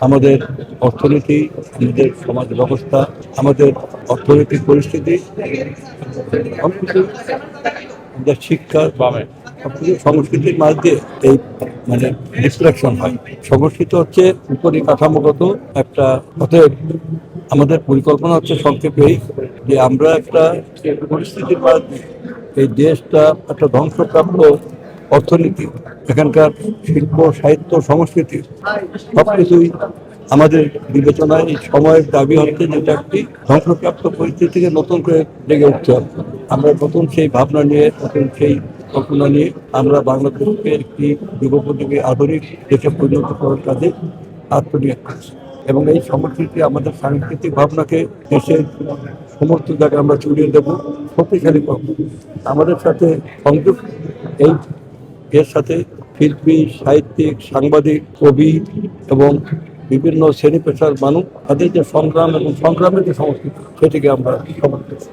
আমাদের অর্থনীতি, আমাদের সমাজ ব্যবস্থা, আমাদের অর্থনৈতিক পরিস্থিতি, সবকিছু আমাদের শিক্ষা সবকিছু সংস্কৃতির মাঝ দিয়ে এই মানে রিফ্লেকশন হয়। সংস্কৃত হচ্ছে পরিকাঠামোগত একটা, অতএব আমাদের পরিকল্পনা হচ্ছে সংক্ষেপেই যে আমরা একটা পরিস্থিতির মাঝে এই দেশটা একটা ধ্বংসপ্রাপ্ত অর্থনীতি, এখানকার শিল্প সাহিত্য সংস্কৃতি সবকিছুই আমাদের বিবেচনায় এই সময়ের দাবি হচ্ছে যেটা একটি ধ্বংসপ্রাপ্ত পরিস্থিতি থেকে নতুন করে জেগে উঠতে হবে। আমরা নতুন সেই ভাবনা নিয়ে, নতুন সেই কল্পনা নিয়ে আমরা বাংলাদেশকে একটি যুগোপযোগী আধুনিক দেশে পরিণত করার কাজে আত্মনিয়োগ করছি। এবং এই সংস্কৃতি আমাদের সাংস্কৃতিক ভাবনাকে দেশের সমস্ত জায়গায় আমরা ছড়িয়ে দেবো, শক্তিশালী করব। আমাদের সাথে সংযুক্ত এই এর সাথে শিল্পী, সাহিত্যিক, সাংবাদিক, কবি এবং বিভিন্ন শ্রেণী পেশার মানুষ, তাদের যে সংগ্রাম এবং সংগ্রামের যে সংস্কৃতি, সেটিকে আমরা সমর্থন করি।